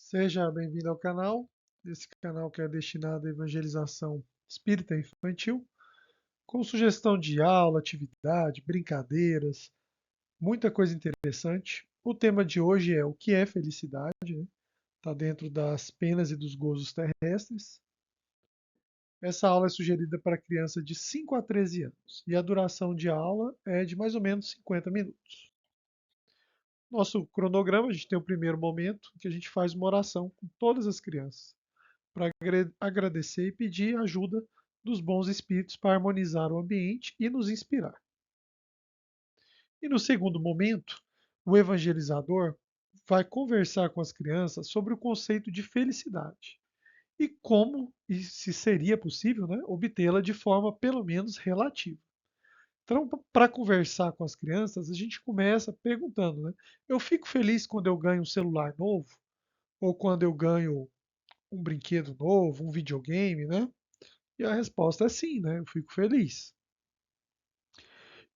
Seja bem-vindo ao canal. Esse canal que é destinado à evangelização espírita e infantil, com sugestão de aula, atividade, brincadeiras, muita coisa interessante. O tema de hoje é o que é felicidade, né? Está dentro das penas e dos gozos terrestres. Essa aula é sugerida para criança de 5 a 13 anos e a duração de aula é de mais ou menos 50 minutos. Nosso cronograma, a gente tem o primeiro momento que a gente faz uma oração com todas as crianças, para agradecer e pedir ajuda dos bons espíritos para harmonizar o ambiente e nos inspirar. E no segundo momento, o evangelizador vai conversar com as crianças sobre o conceito de felicidade e como, e se seria possível, né, obtê-la de forma pelo menos relativa. Então, para conversar com as crianças, a gente começa perguntando, né? Eu fico feliz quando eu ganho um celular novo, ou quando eu ganho um brinquedo novo, um videogame, né? E a resposta é sim, né? Eu fico feliz.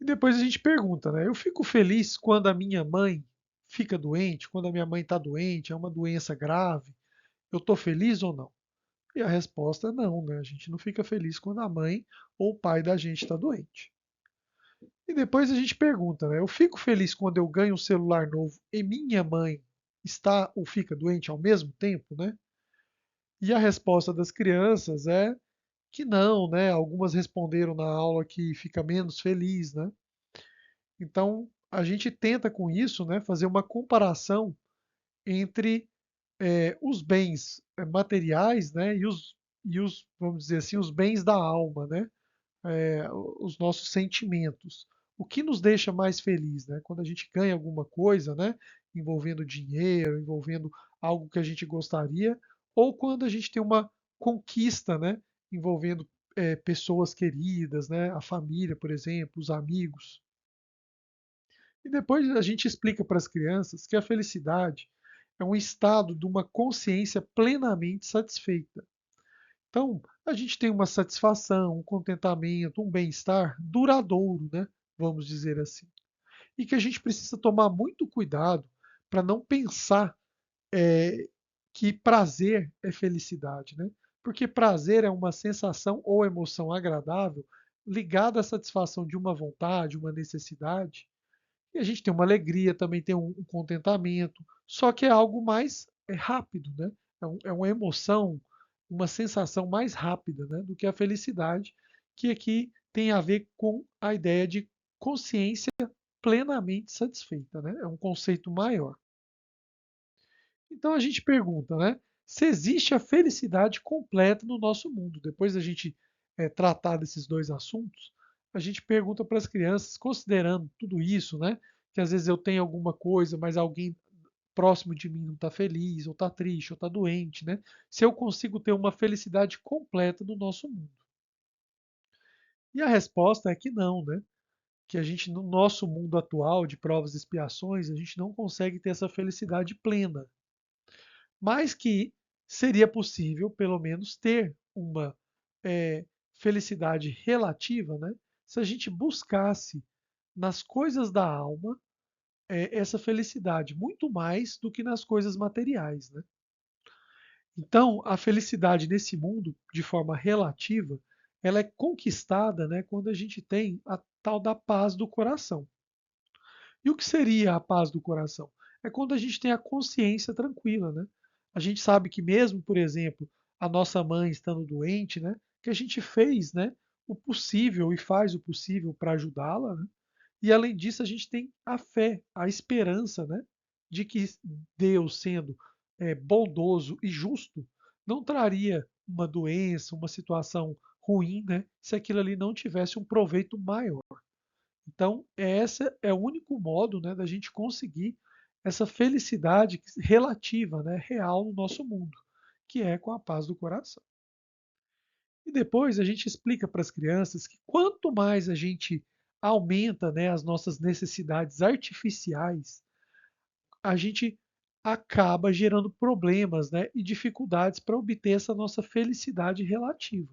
E depois a gente pergunta, né? Eu fico feliz quando a minha mãe fica doente, quando a minha mãe está doente, é uma doença grave. Eu estou feliz ou não? E a resposta é não, né? A gente não fica feliz quando a mãe ou o pai da gente está doente. E depois a gente pergunta, né? Eu fico feliz quando eu ganho um celular novo e minha mãe está ou fica doente ao mesmo tempo, né? E a resposta das crianças é que não, né? Algumas responderam na aula que fica menos feliz, né? Então, a gente tenta com isso, né, fazer uma comparação entre os bens materiais, né, e os, vamos dizer assim, os bens da alma, né, os nossos sentimentos. O que nos deixa mais feliz, né? Quando a gente ganha alguma coisa, né, envolvendo dinheiro, envolvendo algo que a gente gostaria, ou quando a gente tem uma conquista, né, envolvendo pessoas queridas, né, a família, por exemplo, os amigos. E depois a gente explica para as crianças que a felicidade é um estado de uma consciência plenamente satisfeita. Então, a gente tem uma satisfação, um contentamento, um bem-estar duradouro, né? Vamos dizer assim. E que a gente precisa tomar muito cuidado para não pensar que prazer é felicidade, né? Porque prazer é uma sensação ou emoção agradável ligada à satisfação de uma vontade, uma necessidade, e a gente tem uma alegria, também tem um contentamento, só que é algo mais rápido, né? É uma emoção, uma sensação mais rápida, né, do que a felicidade, que aqui tem a ver com a ideia de consciência plenamente satisfeita, né? É um conceito maior. Então a gente pergunta, né, se existe a felicidade completa no nosso mundo. Depois da gente tratar desses dois assuntos, a gente pergunta para as crianças, considerando tudo isso, né, que às vezes eu tenho alguma coisa, mas alguém próximo de mim não está feliz, ou está triste, ou está doente, né? Se eu consigo ter uma felicidade completa no nosso mundo. E a resposta é que não, né? Que a gente, no nosso mundo atual de provas e expiações, a gente não consegue ter essa felicidade plena, mas que seria possível, pelo menos, ter uma felicidade relativa, né? Se a gente buscasse nas coisas da alma essa felicidade, muito mais do que nas coisas materiais, né? Então, a felicidade nesse mundo, de forma relativa, ela é conquistada, né, quando a gente tem a tal da paz do coração. E o que seria a paz do coração? É quando a gente tem a consciência tranquila, né? A gente sabe que mesmo, por exemplo, a nossa mãe estando doente, né, que a gente fez, né, o possível e faz o possível para ajudá-la, né? E além disso, a gente tem a fé, a esperança, né, de que Deus, sendo bondoso e justo, não traria uma doença, uma situação ruim, né, se aquilo ali não tivesse um proveito maior. Então, esse é o único modo, né, da gente conseguir essa felicidade relativa, né, real no nosso mundo, que é com a paz do coração. E depois a gente explica para as crianças que quanto mais a gente aumenta, né, as nossas necessidades artificiais, a gente acaba gerando problemas, né, e dificuldades para obter essa nossa felicidade relativa.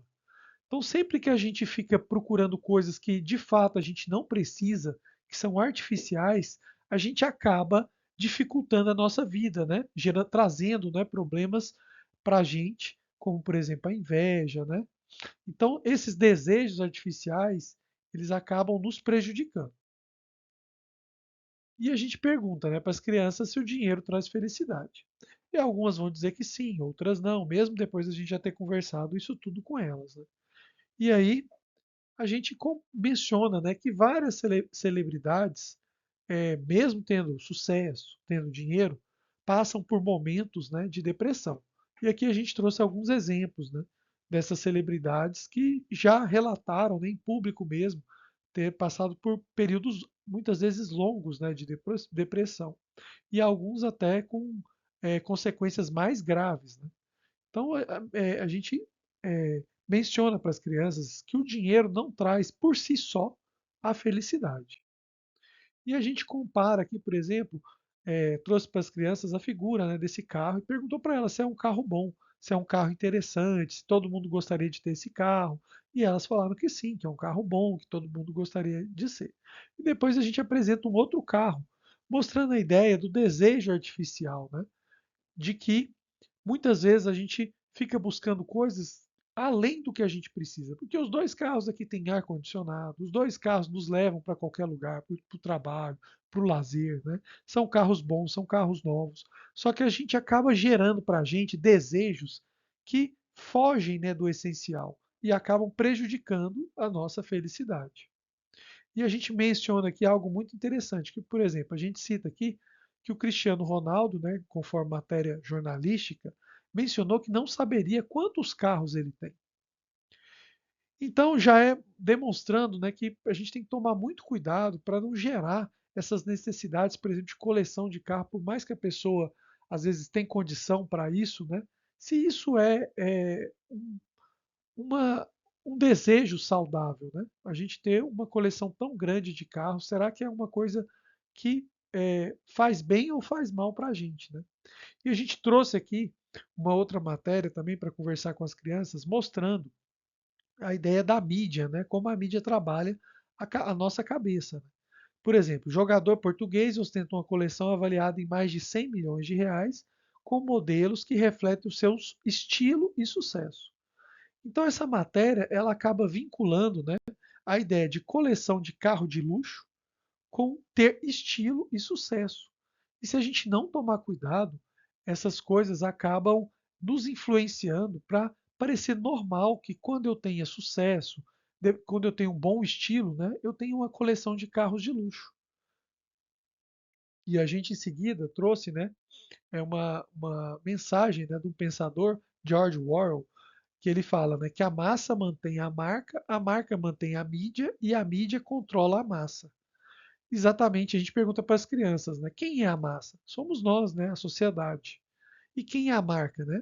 Então, sempre que a gente fica procurando coisas que de fato a gente não precisa, que são artificiais, a gente acaba dificultando a nossa vida, né? Trazendo, né, problemas para a gente, como por exemplo a inveja, né? Então esses desejos artificiais eles acabam nos prejudicando. E a gente pergunta, né, para as crianças se o dinheiro traz felicidade. E algumas vão dizer que sim, outras não, mesmo depois a gente já ter conversado isso tudo com elas, né? E aí a gente menciona, né, que várias celebridades, mesmo tendo sucesso, tendo dinheiro, passam por momentos, né, de depressão. E aqui a gente trouxe alguns exemplos, né, dessas celebridades que já relataram, né, em público mesmo, ter passado por períodos muitas vezes longos, né, de depressão. E alguns até com consequências mais graves, né? Então, a gente menciona para as crianças que o dinheiro não traz por si só a felicidade. E a gente compara aqui, por exemplo, trouxe para as crianças a figura, né, desse carro e perguntou para elas se é um carro bom, se é um carro interessante, se todo mundo gostaria de ter esse carro. E elas falaram que sim, que é um carro bom, que todo mundo gostaria de ser. E depois a gente apresenta um outro carro, mostrando a ideia do desejo artificial, né, de que muitas vezes a gente fica buscando coisas além do que a gente precisa. Porque os dois carros aqui têm ar-condicionado, os dois carros nos levam para qualquer lugar, para o trabalho, para o lazer, né? São carros bons, são carros novos. Só que a gente acaba gerando para a gente desejos que fogem, né, do essencial e acabam prejudicando a nossa felicidade. E a gente menciona aqui algo muito interessante, que, por exemplo, a gente cita aqui que o Cristiano Ronaldo, né, conforme matéria jornalística, mencionou que não saberia quantos carros ele tem. Então já é demonstrando, né, que a gente tem que tomar muito cuidado para não gerar essas necessidades, por exemplo, de coleção de carro, por mais que a pessoa às vezes tenha condição para isso, né? Se isso uma, um desejo saudável, né? A gente ter uma coleção tão grande de carros, será que é uma coisa que faz bem ou faz mal para a gente, né? E a gente trouxe aqui uma outra matéria também para conversar com as crianças, mostrando a ideia da mídia, né? Como a mídia trabalha a nossa cabeça. Né? Por exemplo, jogador português ostenta uma coleção avaliada em mais de 100 milhões de reais, com modelos que refletem o seu estilo e sucesso. Então essa matéria ela acaba vinculando, né, a ideia de coleção de carro de luxo com ter estilo e sucesso. E se a gente não tomar cuidado, essas coisas acabam nos influenciando para parecer normal que quando eu tenha sucesso, quando eu tenho um bom estilo, né, eu tenho uma coleção de carros de luxo. E a gente em seguida trouxe, né, uma mensagem, né, de um pensador, George Orwell, que ele fala, né, que a massa mantém a marca mantém a mídia e a mídia controla a massa. Exatamente, a gente pergunta para as crianças, né, quem é a massa? Somos nós, né, a sociedade. E quem é a marca, né?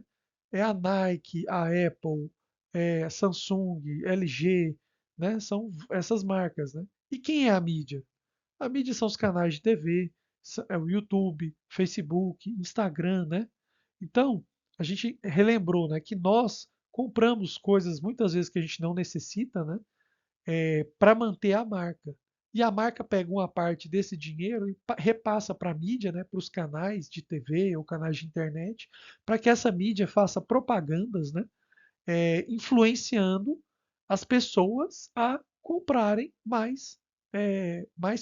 É a Nike, a Apple, a Samsung, LG, né? São essas marcas, né? E quem é a mídia? A mídia são os canais de TV, é o YouTube, Facebook, Instagram, né? Então, a gente relembrou, né, que nós compramos coisas muitas vezes que a gente não necessita, né, para manter a marca. E a marca pega uma parte desse dinheiro e repassa para a mídia, né, para os canais de TV ou canais de internet, para que essa mídia faça propagandas, né, influenciando as pessoas a comprarem mais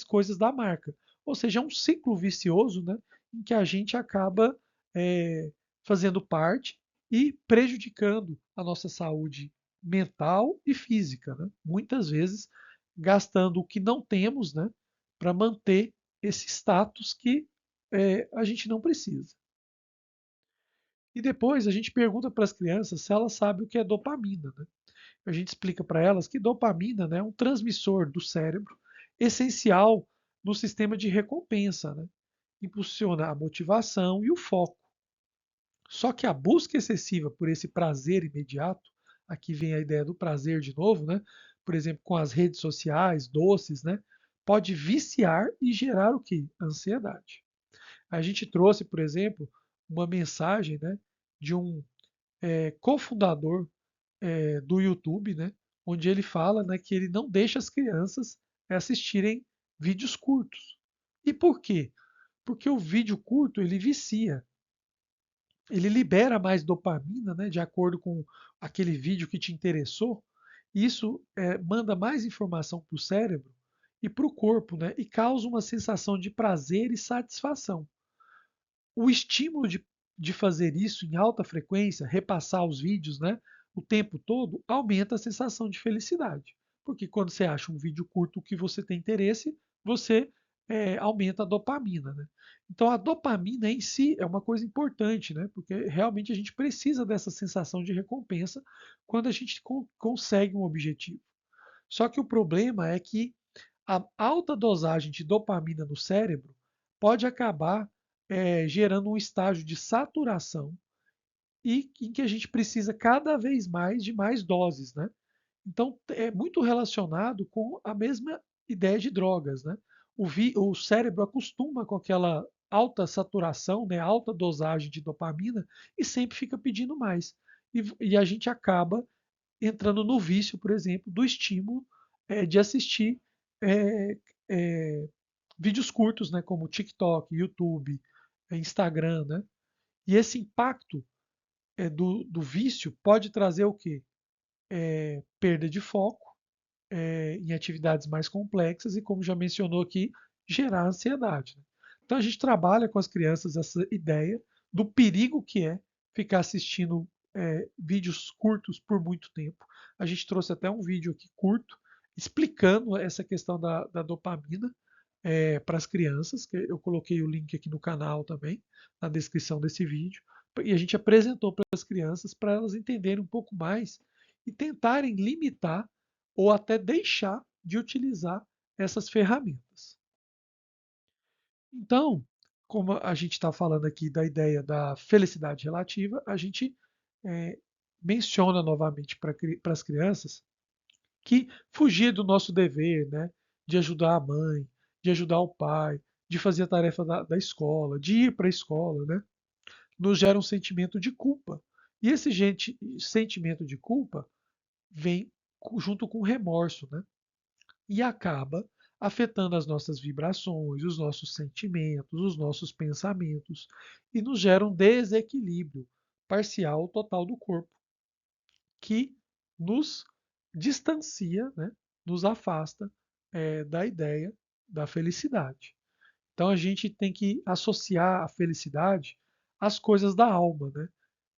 coisas da marca. Ou seja, é um ciclo vicioso, né, em que a gente acaba fazendo parte e prejudicando a nossa saúde mental e física, né? Muitas vezes gastando o que não temos, né, para manter esse status que a gente não precisa. E depois a gente pergunta para as crianças se elas sabem o que é dopamina. Né? A gente explica para elas que dopamina, né, é um transmissor do cérebro essencial no sistema de recompensa, né? Impulsiona a motivação e o foco. Só que a busca excessiva por esse prazer imediato, aqui vem a ideia do prazer de novo, né? Por exemplo, com as redes sociais, doces, né? Pode viciar e gerar o que? Ansiedade. A gente trouxe, por exemplo, uma mensagem, né, de um cofundador do YouTube, né, onde ele fala, né, que ele não deixa as crianças assistirem vídeos curtos. E por quê? Porque o vídeo curto, ele vicia. Ele libera mais dopamina, né, de acordo com aquele vídeo que te interessou. Isso manda mais informação para o cérebro e para o corpo, né, e causa uma sensação de prazer e satisfação. O estímulo de fazer isso em alta frequência, repassar os vídeos, né, o tempo todo, aumenta a sensação de felicidade. Porque quando você acha um vídeo curto que você tem interesse, você aumenta a dopamina. Né? Então a dopamina em si é uma coisa importante, né? Porque realmente a gente precisa dessa sensação de recompensa quando a gente consegue um objetivo. Só que o problema é que a alta dosagem de dopamina no cérebro pode acabar gerando um estágio de saturação e em que a gente precisa cada vez mais de mais doses, né? Então é muito relacionado com a mesma ideia de drogas, né? O cérebro acostuma com aquela alta saturação, né, alta dosagem de dopamina e sempre fica pedindo mais. E a gente acaba entrando no vício, por exemplo, do estímulo de assistir é, é, vídeos curtos, né, como TikTok, YouTube, Instagram, né? E esse impacto do vício pode trazer o quê? Perda de foco em atividades mais complexas e, como já mencionou aqui, gerar ansiedade. Né? Então a gente trabalha com as crianças essa ideia do perigo que é ficar assistindo vídeos curtos por muito tempo. A gente trouxe até um vídeo aqui curto explicando essa questão da dopamina para as crianças, que eu coloquei o link aqui no canal também, na descrição desse vídeo, e a gente apresentou para as crianças para elas entenderem um pouco mais e tentarem limitar ou até deixar de utilizar essas ferramentas. Então, como a gente está falando aqui da ideia da felicidade relativa, a gente é, menciona novamente para as crianças que fugir do nosso dever, né, de ajudar a mãe, de ajudar o pai, de fazer a tarefa da escola, de ir para a escola, né, nos gera um sentimento de culpa. E esse sentimento de culpa vem junto com remorso, né? E acaba afetando as nossas vibrações, os nossos sentimentos, os nossos pensamentos e nos gera um desequilíbrio parcial ou total do corpo que nos distancia, né, nos afasta da ideia da felicidade. Então a gente tem que associar a felicidade às coisas da alma, né?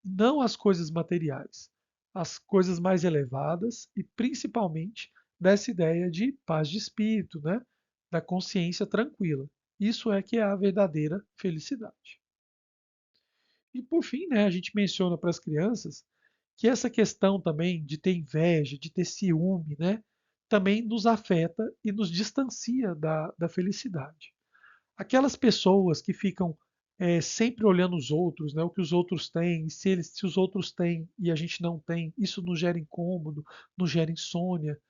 Não às coisas materiais, às coisas mais elevadas e principalmente dessa ideia de paz de espírito, né? Da consciência tranquila. Isso é que é a verdadeira felicidade. E por fim, né, a gente menciona para as crianças que essa questão também de ter inveja, de ter ciúme, né, também nos afeta e nos distancia da felicidade. Aquelas pessoas que ficam sempre olhando os outros, né, o que os outros têm, se os outros têm e a gente não tem, isso nos gera incômodo, nos gera insônia.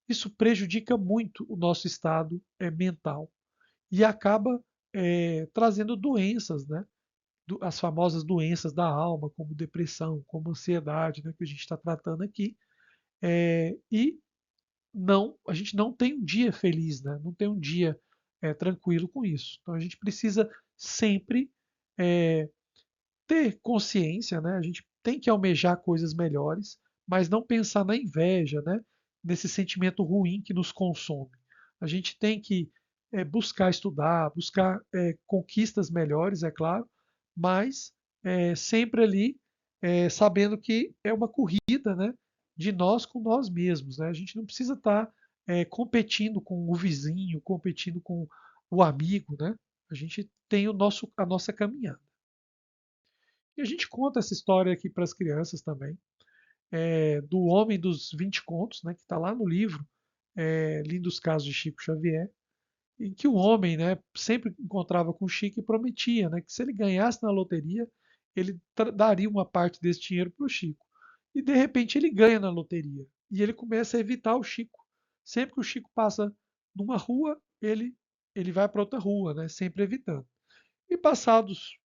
Isso prejudica muito o nosso estado mental e acaba trazendo doenças, né? As famosas doenças da alma, como depressão, como ansiedade, né, que a gente está tratando aqui. E não, a gente não tem um dia feliz, né? Não tem um dia tranquilo com isso. Então a gente precisa sempre é, ter consciência, né? A gente tem que almejar coisas melhores, mas não pensar na inveja, né? Nesse sentimento ruim que nos consome. A gente tem que buscar estudar, buscar conquistas melhores, é claro, mas sempre ali sabendo que é uma corrida, né? De nós com nós mesmos, né? A gente não precisa estar competindo com o vizinho, competindo com o amigo, né? A gente tem a nossa caminhada. E a gente conta essa história aqui para as crianças também, do Homem dos 20 Contos, né, que está lá no livro Lindos Casos de Chico Xavier, em que o homem, né, sempre encontrava com o Chico e prometia, né, que se ele ganhasse na loteria, ele daria uma parte desse dinheiro para o Chico. E de repente ele ganha na loteria e ele começa a evitar o Chico. Sempre que o Chico passa numa rua, ele vai para outra rua, né, sempre evitando. E passados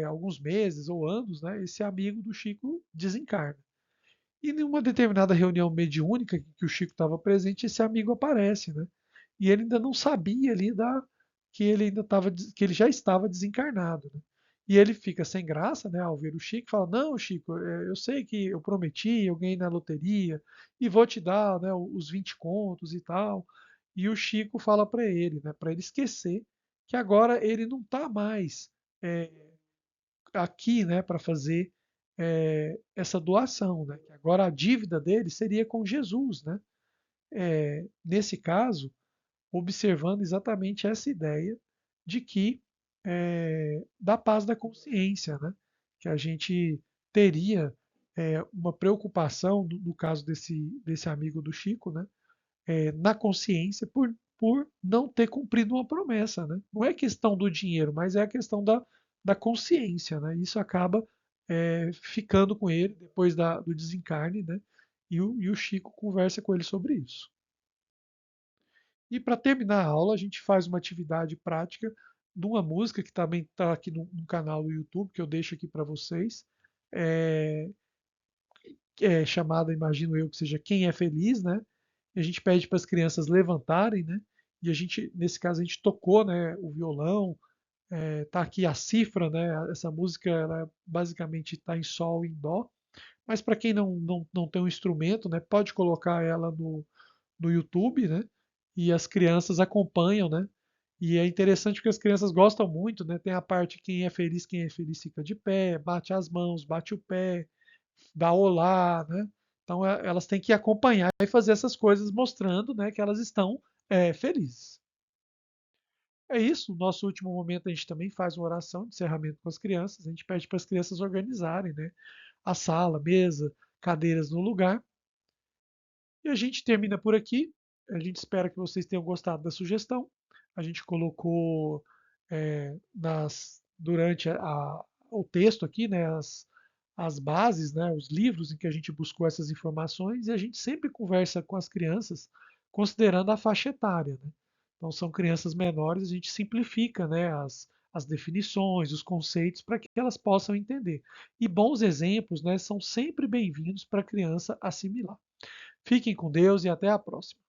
alguns meses ou anos, né, esse amigo do Chico desencarna. E em uma determinada reunião mediúnica que o Chico estava presente, esse amigo aparece, né? E ele ainda não sabia ali que ele ainda estava, que ele já estava desencarnado, né? E ele fica sem graça, né, ao ver o Chico, fala: "Não, Chico, eu sei que eu prometi, eu ganhei na loteria e vou te dar, né, os 20 contos e tal". E o Chico fala para ele, né, para ele esquecer que agora ele não está mais é, aqui, né, para fazer essa doação, né? Que agora a dívida dele seria com Jesus, né? Nesse caso, observando exatamente essa ideia de que da paz da consciência, né? Que a gente teria uma preocupação, no caso desse amigo do Chico, né? Na consciência por não ter cumprido uma promessa, né? Não é questão do dinheiro, mas é a questão da consciência, né? Isso acaba ficando com ele depois do desencarne, né? E o Chico conversa com ele sobre isso. E para terminar a aula, a gente faz uma atividade prática de uma música que também está aqui no canal do YouTube, que eu deixo aqui para vocês, é, chamada, imagino eu, que seja Quem é Feliz, né? E a gente pede para as crianças levantarem, né? E a gente, nesse caso, a gente tocou, né, o violão, tá aqui a cifra, né? Essa música, ela basicamente está em sol e em dó. Mas para quem não tem um instrumento, né, pode colocar ela no YouTube, né? E as crianças acompanham, né? E é interessante porque as crianças gostam muito, né? Tem a parte quem é feliz fica de pé, bate as mãos, bate o pé, dá olá, né? Então elas têm que acompanhar e fazer essas coisas mostrando, né, que elas estão felizes. É isso, no nosso último momento a gente também faz uma oração de encerramento com as crianças, a gente pede para as crianças organizarem, né, a sala, mesa, cadeiras no lugar. E a gente termina por aqui. A gente espera que vocês tenham gostado da sugestão. A gente colocou durante o texto aqui, né, as bases, né, os livros em que a gente buscou essas informações e a gente sempre conversa com as crianças considerando a faixa etária, né? Então são crianças menores, a gente simplifica, né, as definições, os conceitos para que elas possam entender. E bons exemplos, né, são sempre bem-vindos para a criança assimilar. Fiquem com Deus e até a próxima.